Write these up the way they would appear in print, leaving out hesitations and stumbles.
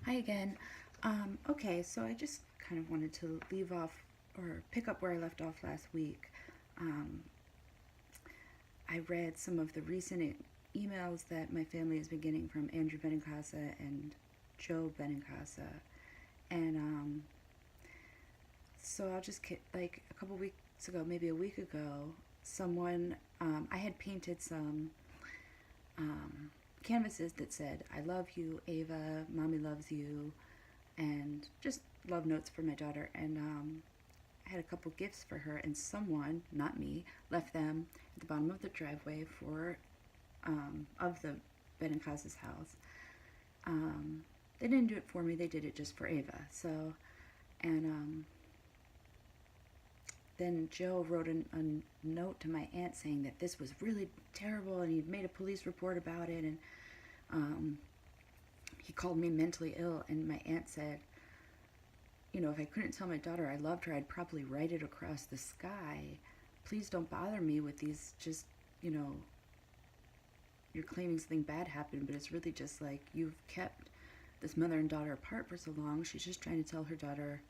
Hi again. Okay, so I just kind of wanted to leave off or pick up where I left off last week. Um, I read some of the recent emails that my family has been getting from Andrew Benincasa and Joe Benincasa. And so I'll just like a couple weeks ago, maybe a week ago, I had painted some um, canvases that said, I love you, Ava, mommy loves you, and just love notes for my daughter. And I had a couple gifts for her, and someone, not me, left them at the bottom of the driveway of the Benincasa's house. They didn't do it for me; they did it just for Ava. So, and then Joe wrote a note to my aunt saying that this was really terrible, and he'd made a police report about it, and um, he called me mentally ill. And my aunt said, if I couldn't tell my daughter I loved her, I'd probably write it across the sky. Please don't bother me with these just, you know, you're claiming something bad happened, but it's really just like you've kept this mother and daughter apart for so long. She's just trying to tell her daughter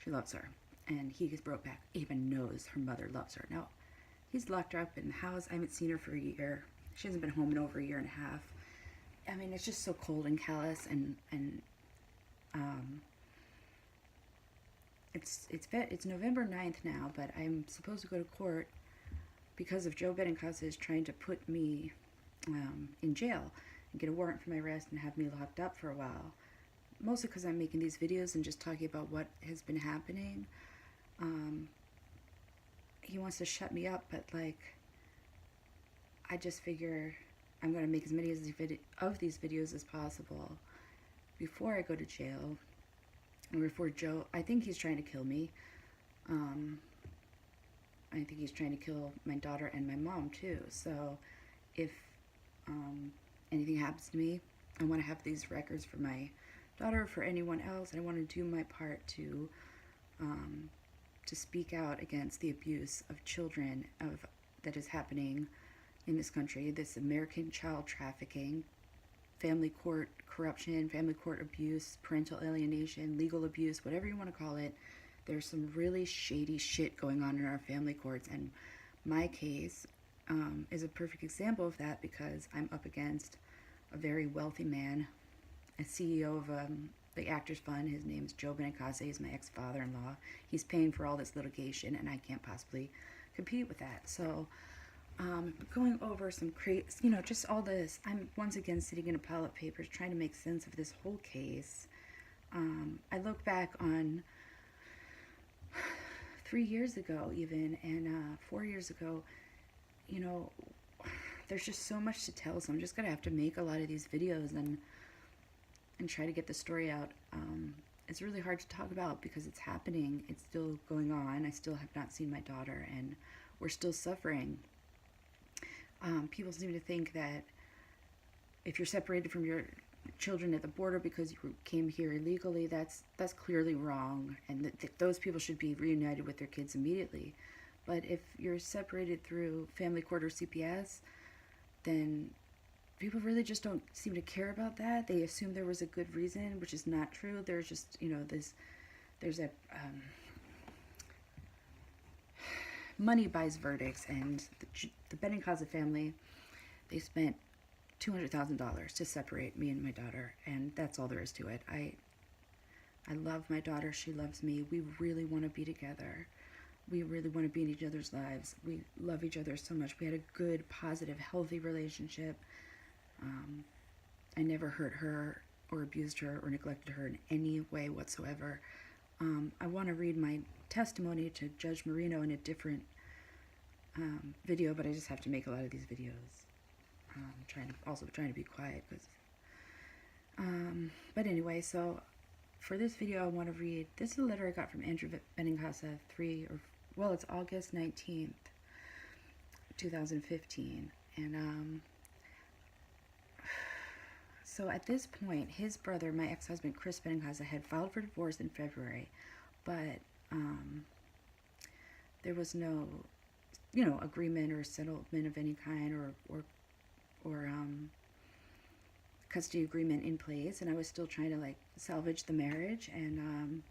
she loves her. And he just wrote back, even knows her mother loves her. Now, he's locked her up in the house. I haven't seen her for a year. She hasn't been home in over a year and a half. I mean, it's just so cold and callous, and um, it's November 9th now, but I'm supposed to go to court because of Joe Benincasa is trying to put me in jail and get a warrant for my arrest and have me locked up for a while. Mostly because I'm making these videos and just talking about what has been happening. Um, he wants to shut me up, but like, I just figure I'm going to make as many of these videos as possible before I go to jail, or before Joe. I think he's trying to kill me. Um, I think he's trying to kill my daughter and my mom too. So if um, anything happens to me, I want to have these records for my daughter, for anyone else. I want to do my part um, to speak out against the abuse of children that is happening in this country. This American child trafficking, family court corruption, family court abuse, parental alienation, legal abuse, whatever you want to call it. There's some really shady shit going on in our family courts, and my case is a perfect example of that because I'm up against a very wealthy man, a CEO of the Actors Fund. His name's Joe Benincasa. He's my ex-father-in-law. He's paying for all this litigation, and I can't possibly compete with that. So going over just all this. I'm once again sitting in a pile of papers trying to make sense of this whole case. I look back on 3 years ago, even, and 4 years ago. You know, there's just so much to tell, so I'm just gonna have to make a lot of these videos and try to get the story out. It's really hard to talk about because it's happening. It's still going on. I still have not seen my daughter, and we're still suffering. People seem to think that if you're separated from your children at the border because you came here illegally, that's clearly wrong, and those people should be reunited with their kids immediately. But if you're separated through family court or CPS, then people really just don't seem to care about that. They assume there was a good reason, which is not true. There's just, there's a money buys verdicts, and the Benincasa family, they spent $200,000 to separate me and my daughter, and that's all there is to it. I love my daughter. She loves me. We really want to be together. We really want to be in each other's lives. We love each other so much. We had a good, positive, healthy relationship. I never hurt her or abused her or neglected her in any way whatsoever. I want to read my testimony to Judge Marino in a different video, but I just have to make a lot of these videos. Trying to be quiet, because but anyway, so for this video I want to read, this is a letter I got from Andrew Benincasa it's August 19th 2015. And so at this point, his brother, my ex-husband Chris Benincasa, had filed for divorce in February, but there was no agreement or settlement of any kind, or custody agreement in place, and I was still trying to like salvage the marriage. And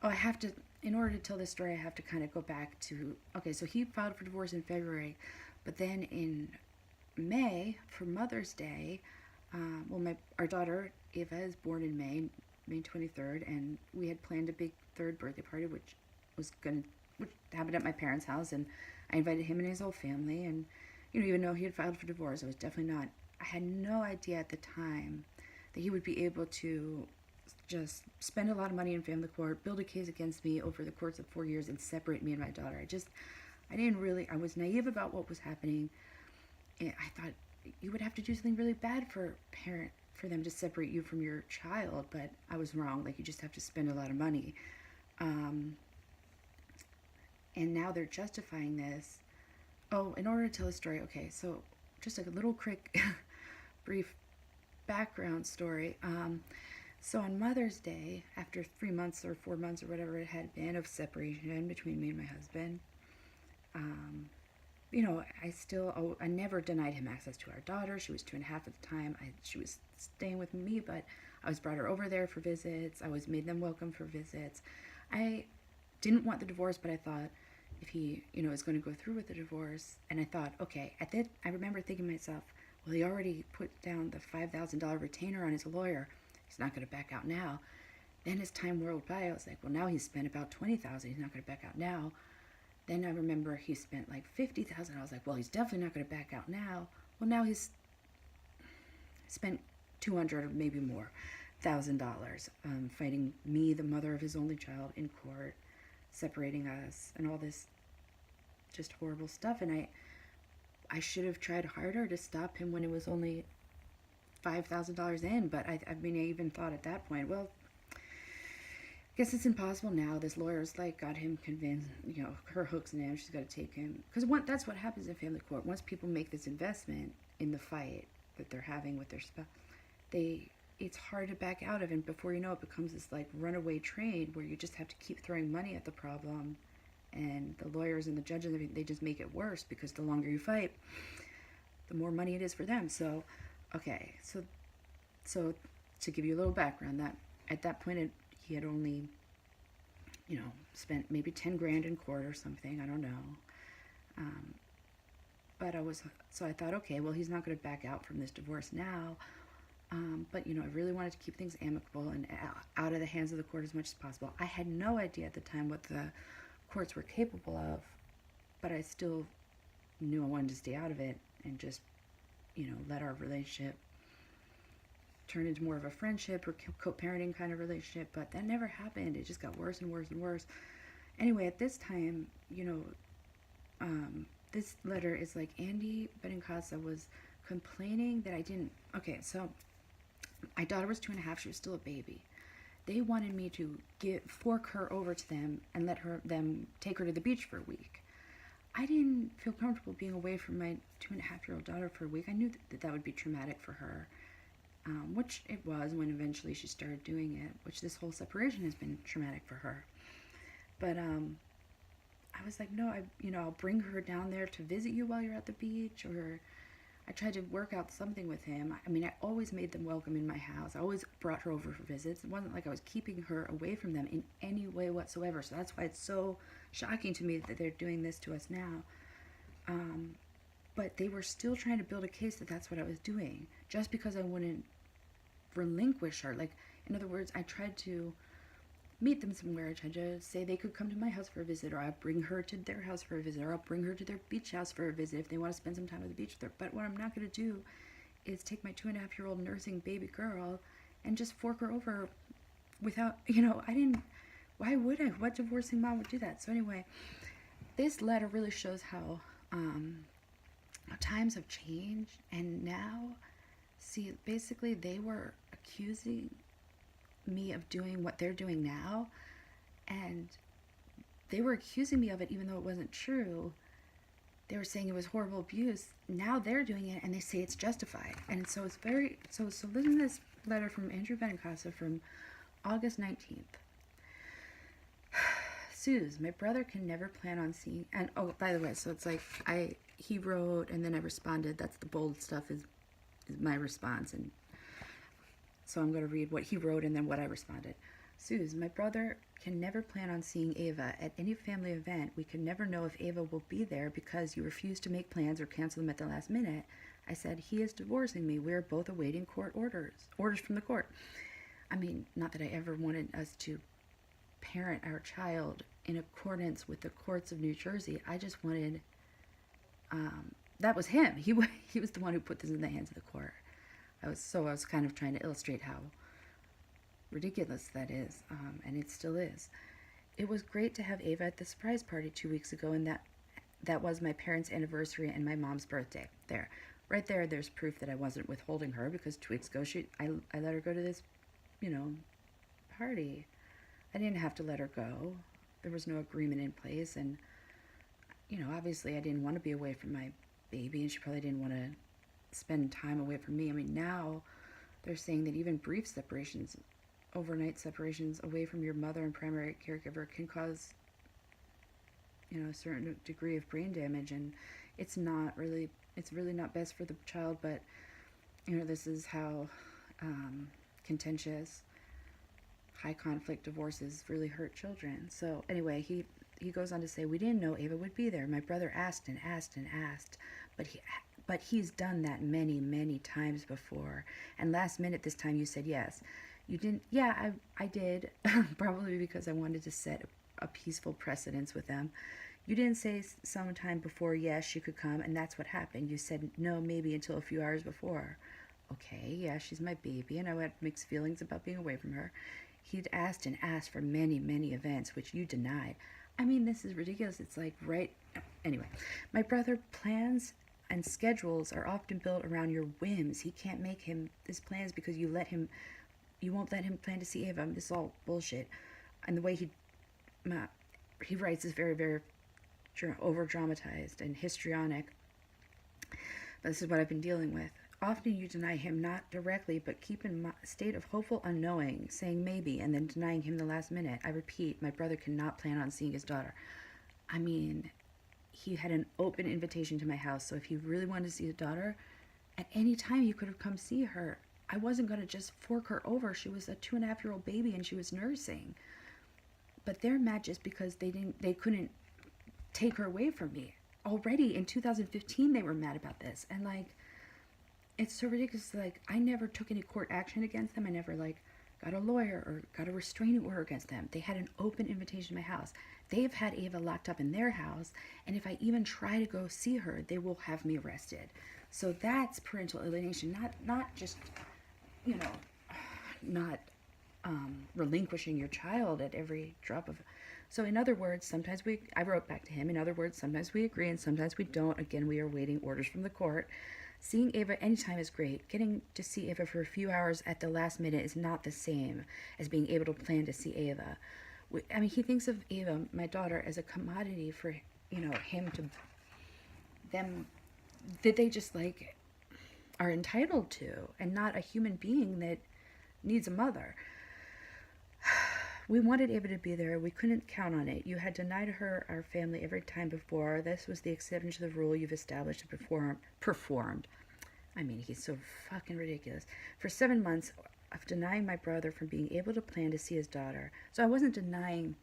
oh, I have to, in order to tell this story, I have to kind of go back to, okay, so he filed for divorce in February, but then in May, for Mother's Day, our daughter Ava is born in May 23rd, and we had planned a big third birthday party, which happened at my parents' house, and I invited him and his whole family, and even though he had filed for divorce, I had no idea at the time that he would be able to just spend a lot of money in family court, build a case against me over the course of 4 years, and separate me and my daughter. I was naive about what was happening. And I thought you would have to do something really bad for them to separate you from your child, but I was wrong. Like, you just have to spend a lot of money. And now they're justifying this. Oh, in order to tell the story, okay, so just a little quick, brief background story. So on Mother's Day, after 3 months or 4 months or whatever it had been of separation between me and my husband, I never denied him access to our daughter. She was 2.5 at the time. She was staying with me, but I was brought her over there for visits. I was made them welcome for visits. I didn't want the divorce, but I thought if he, is going to go through with the divorce, and I thought, okay, I remember thinking to myself, well, he already put down the $5,000 retainer on his lawyer. He's not going to back out now. Then as time rolled by, I was like, well, now he's spent about $20,000. He's not going to back out now. Then I remember he spent like $50,000. I was like, well, he's definitely not going to back out now. Well, now he's spent $200 or maybe more $1,000 fighting me, the mother of his only child, in court, separating us, and all this just horrible stuff. And I should have tried harder to stop him when it was only $5,000 in. But I even thought at that point, well, I guess it's impossible now. This lawyer's like got him convinced, her hooks in him. She's got to take him. Because that's what happens in family court. Once people make this investment in the fight that they're having with their spouse, it's hard to back out of. And before you know it, becomes this like runaway train where you just have to keep throwing money at the problem. And the lawyers and the judges, they just make it worse, because the longer you fight, the more money it is for them. So, okay. So to give you a little background, that at that point, he had only, spent maybe 10 grand in court or something. I don't know. But I thought, okay, well, he's not going to back out from this divorce now. But, I really wanted to keep things amicable and out of the hands of the court as much as possible. I had no idea at the time what the courts were capable of, but I still knew I wanted to stay out of it and just, let our relationship turn into more of a friendship or co-parenting kind of relationship. But that never happened. It just got worse and worse and worse. Anyway, at this time, this letter is like Andy Benincasa was complaining that I didn't. Okay, so my daughter was 2.5. She was still a baby. They wanted me to fork her over to them and let them take her to the beach for a week. I didn't feel comfortable being away from my 2.5-year-old daughter for a week. I knew that would be traumatic for her, which it was when eventually she started doing it, which this whole separation has been traumatic for her. But I was like, no, I'll bring her down there to visit you while you're at the beach, or I tried to work out something with him. I always made them welcome in my house. I always brought her over for visits. It wasn't like I was keeping her away from them in any way whatsoever. So that's why it's so shocking to me that they're doing this to us now. But they were still trying to build a case that that's what I was doing, just because I wouldn't relinquish her. Like, in other words, I tried to meet them somewhere. I tried to say they could come to my house for a visit, or I'll bring her to their house for a visit, or I'll bring her to their beach house for a visit if they want to spend some time at the beach with her. But what I'm not going to do is take my 2.5-year-old nursing baby girl and just fork her over without, why would I? What divorcing mom would do that? So anyway, this letter really shows how times have changed. And now, see, basically they were accusing me of doing what they're doing now, and they were accusing me of it even though it wasn't true. They were saying it was horrible abuse. Now they're doing it and they say it's justified. And so it's so listen to this letter from Andrew Benincasa from August 19th. Suze, my brother can never plan on seeing, and oh, by the way, so it's like he wrote and then I responded. That's the bold stuff is my response. And So I'm going to read what he wrote and then what I responded. Suze, my brother can never plan on seeing Ava at any family event. We can never know if Ava will be there because you refuse to make plans or cancel them at the last minute. I said, he is divorcing me. We are both awaiting court orders from the court. I mean, not that I ever wanted us to parent our child in accordance with the courts of New Jersey. I just wanted, that was him. He was the one who put this in the hands of the court. I was kind of trying to illustrate how ridiculous that is, and it still is. It was great to have Ava at the surprise party 2 weeks ago, and that was my parents' anniversary and my mom's birthday. Right there, there's proof that I wasn't withholding her, because 2 weeks ago I let her go to this, party. I didn't have to let her go. There was no agreement in place, and obviously I didn't want to be away from my baby, and she probably didn't want to spend time away from me. I mean, now they're saying that even brief separations, overnight separations away from your mother and primary caregiver can cause, a certain degree of brain damage, and it's really not best for the child, but, this is how contentious, high conflict divorces really hurt children. So anyway, he goes on to say, we didn't know Ava would be there. My brother asked and asked and asked, but he's done that many, many times before. And last minute this time you said yes. You didn't? Yeah, I did. Probably because I wanted to set a peaceful precedence with them. You didn't say sometime before, yes, she could come, and that's what happened. You said no, maybe until a few hours before. Okay, yeah, she's my baby, and I had mixed feelings about being away from her. He'd asked and asked for many, many events, which you denied. I mean, this is ridiculous. It's like, right? Anyway, my brother plans and schedules are often built around your whims. He can't make his plans because you won't let him plan to see Ava. This is all bullshit. And the way he writes is very, very over-dramatized and histrionic. But this is what I've been dealing with. Often you deny him, not directly, but keep in a state of hopeful unknowing, saying maybe, and then denying him the last minute. I repeat, my brother cannot plan on seeing his daughter. I mean, he had an open invitation to my house, so if he really wanted to see his daughter, at any time he could have come see her. I wasn't going to just fork her over. She was a 2.5-year-old baby, and she was nursing. But they're mad just because they couldn't take her away from me. Already in 2015, they were mad about this, and it's so ridiculous. I never took any court action against them. I never got a lawyer or got a restraining order against them. They had an open invitation to my house. They've had Ava locked up in their house, and if I even try to go see her, they will have me arrested. So that's parental alienation, not just, not relinquishing your child at every drop of. So in other words, I wrote back to him, in other words, sometimes we agree and sometimes we don't. Again, we are waiting orders from the court. Seeing Ava anytime is great. Getting to see Ava for a few hours at the last minute is not the same as being able to plan to see Ava. I mean, he thinks of Ava, my daughter, as a commodity for, him to, them, that they just, are entitled to, and not a human being that needs a mother. We wanted Ava to be there. We couldn't count on it. You had denied her our family every time before. This was the exception to the rule you've established and performed. I mean, he's so fucking ridiculous. For 7 months of denying my brother from being able to plan to see his daughter. So I wasn't denying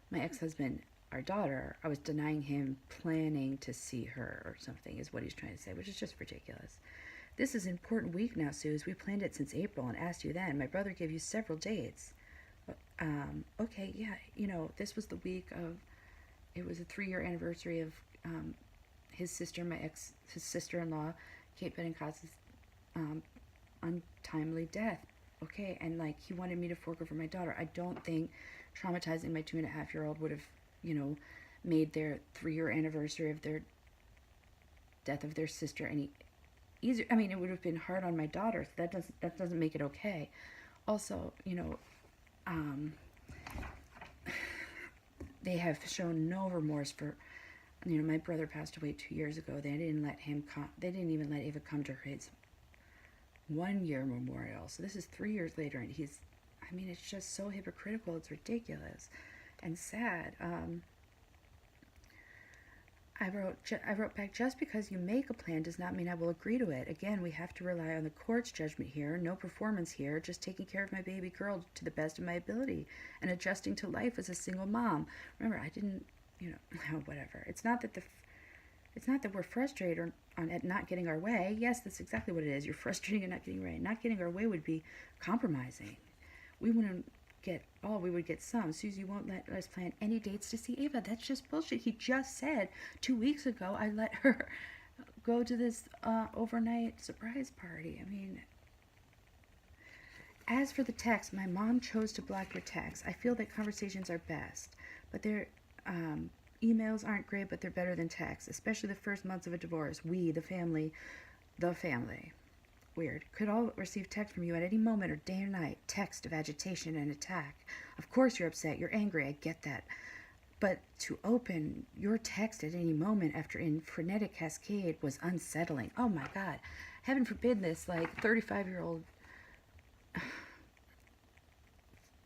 my ex-husband our daughter. I was denying him planning to see her or something, is what he's trying to say, which is just ridiculous. This is an important week now, Suze. We planned it since April and asked you then. My brother gave you several dates. Okay, yeah, this was the week of, it was a 3-year anniversary of his sister-in-law, Kate Benincasa's untimely death. Okay, and he wanted me to fork over my daughter. I don't think traumatizing my 2.5-year-old would have, made their 3-year anniversary of their death of their sister any easier. I mean, it would have been hard on my daughter. So that doesn't make it okay. Also, they have shown no remorse for, my brother passed away 2 years ago. They didn't let him come. They didn't even let Ava come to his 1-year memorial. So this is 3 years later, and it's just so hypocritical. It's ridiculous and sad. I wrote back, just because you make a plan does not mean I will agree to it. Again, we have to rely on the court's judgment here. No performance here. Just taking care of my baby girl to the best of my ability and adjusting to life as a single mom. Remember, I didn't, whatever. It's not that we're frustrated at not getting our way. Yes, that's exactly what it is. You're frustrated at not getting your way. Not getting our way would be compromising. We wouldn't get all, we would get some. Susie won't let us plan any dates to see Ava. That's just bullshit. He just said 2 weeks ago I let her go to this overnight surprise party. I mean, as for the text, my mom chose to block your text. I feel that conversations are best, but emails aren't great, but they're better than text, especially the first months of a divorce. We, the family, weird, could all receive text from you at any moment or day or night. Text of agitation and attack. Of course you're upset, you're angry, I get that. But to open your text at any moment after in frenetic cascade was unsettling. Oh my God. Heaven forbid this, 35-year-old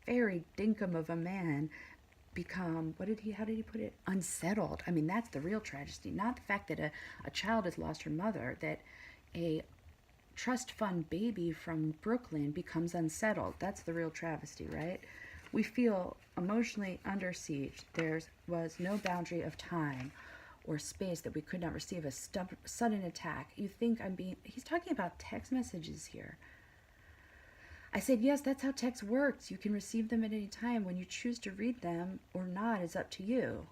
fairy dinkum of a man become, how did he put it? Unsettled. I mean, that's the real tragedy. Not the fact that a child has lost her mother, that a trust fund baby from Brooklyn becomes unsettled. That's the real travesty, right? We feel emotionally under siege. There was no boundary of time or space that we could not receive a sudden attack. You think he's talking about text messages here. I said, yes, that's how text works. You can receive them at any time. When you choose to read them or not is up to you.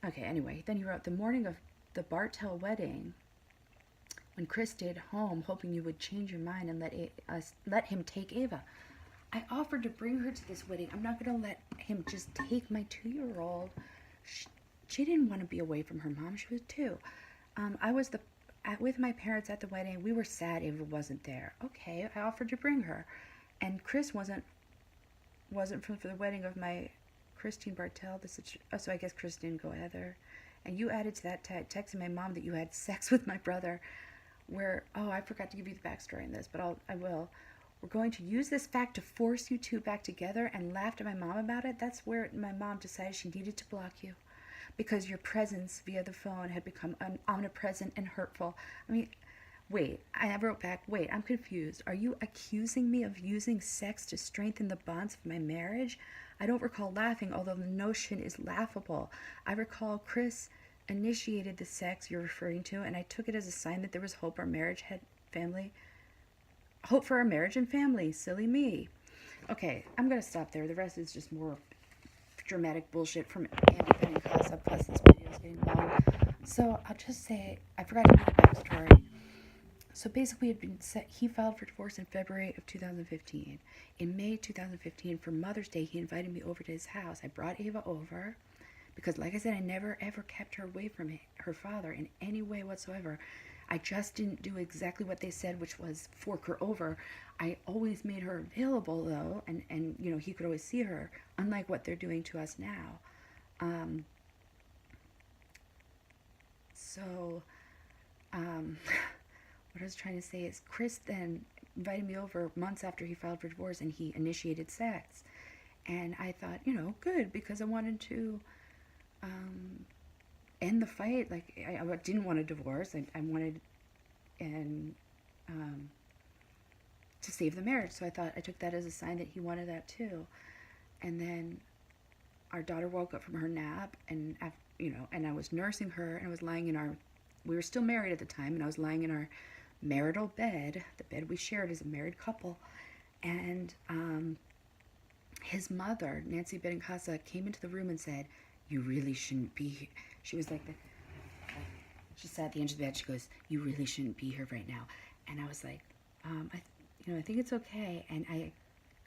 Okay, anyway. Then he wrote, the morning of the Bartell wedding, when Chris stayed home, hoping you would change your mind and let him take Ava. I offered to bring her to this wedding. I'm not going to let him just take my 2-year-old. She didn't want to be away from her mom. She was 2. I was with my parents at the wedding. We were sad Ava wasn't there. Okay, I offered to bring her. And Chris wasn't for the wedding of my Christine Bartell. So I guess Chris didn't go either. And you added to that texting my mom that you had sex with my brother. I forgot to give you the backstory on this, but I will. We're going to use this fact to force you two back together, and laughed at my mom about it. That's where my mom decided she needed to block you, because your presence via the phone had become omnipresent and hurtful. I mean, wait, I wrote back, wait, I'm confused. Are you accusing me of using sex to strengthen the bonds of my marriage? I don't recall laughing, although the notion is laughable. I recall Chris initiated the sex you're referring to, and I took it as a sign that there was hope for our marriage and family. Silly me. Okay, I'm gonna stop there. The rest is just more dramatic bullshit from Andy Benincasa, plus this video is getting long. So I'll just say, I forgot to give the backstory. So basically, he filed for divorce in February of 2015. In May 2015, for Mother's Day, he invited me over to his house. I brought Ava over because, like I said, I never ever kept her away from her father in any way whatsoever. I just didn't do exactly what they said, which was fork her over. I always made her available, though, and he could always see her, unlike what they're doing to us now. What I was trying to say is Chris then invited me over months after he filed for divorce, and he initiated sex. And I thought, good, because I wanted to end the fight. I didn't want a divorce. I wanted to save the marriage. So I took that as a sign that he wanted that too. And then our daughter woke up from her nap, and and I was nursing her, and I was lying we were still married at the time, and I was lying in our marital bed, the bed we shared as a married couple, and his mother, Nancy Benincasa, came into the room and said, "You really shouldn't be here." She was she sat at the edge of the bed. She goes, "You really shouldn't be here right now." And I was like, I think it's okay. And I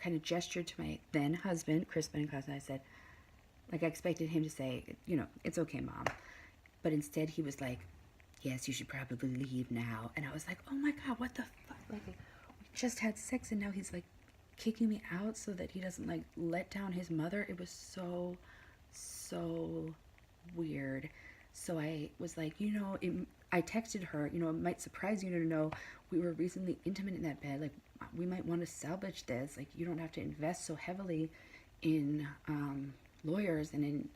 kind of gestured to my then husband, Chris Benincasa, and I said, I expected him to say, "It's okay, Mom." But instead he was like, "Yes, you should probably leave now." And I was like, oh my God, what the fuck? We just had sex, and now he's kicking me out so that he doesn't let down his mother. It was so weird. So I was like, I texted her, it might surprise you to know we were recently intimate in that bed. We might want to salvage this. You don't have to invest so heavily in lawyers and in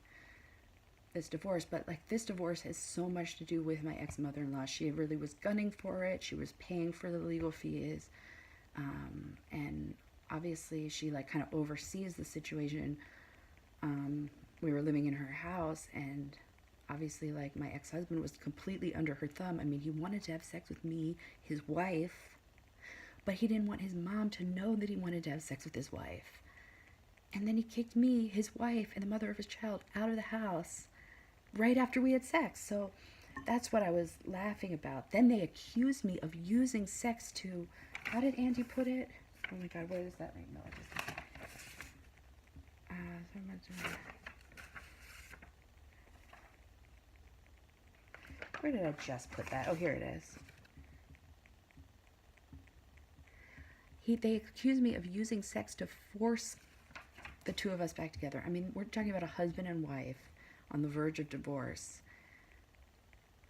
this divorce, but like this divorce has so much to do with my ex-mother-in-law. She really was gunning for it. She was paying for the legal fees. And obviously she like kind of oversees the situation. We were living in her house, and obviously like my ex-husband was completely under her thumb. I mean, he wanted to have sex with me, his wife, but he didn't want his mom to know that he wanted to have sex with his wife. And then he kicked me, his wife, and the mother of his child out of the house right after we had sex. So that's what I was laughing about. Then they accused me of using sex to, how did Andy put it? Oh my God, what is that? No, I just, where did I just put that? Oh, here it is. They accused me of using sex to force the two of us back together. I mean, we're talking about a husband and wife on the verge of divorce.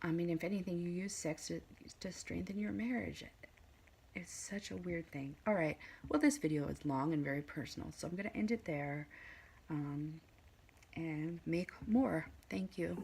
I mean, if anything, you use sex to strengthen your marriage. It's such a weird thing. All right. Well, this video is long and very personal, so I'm going to end it there and make more. Thank you.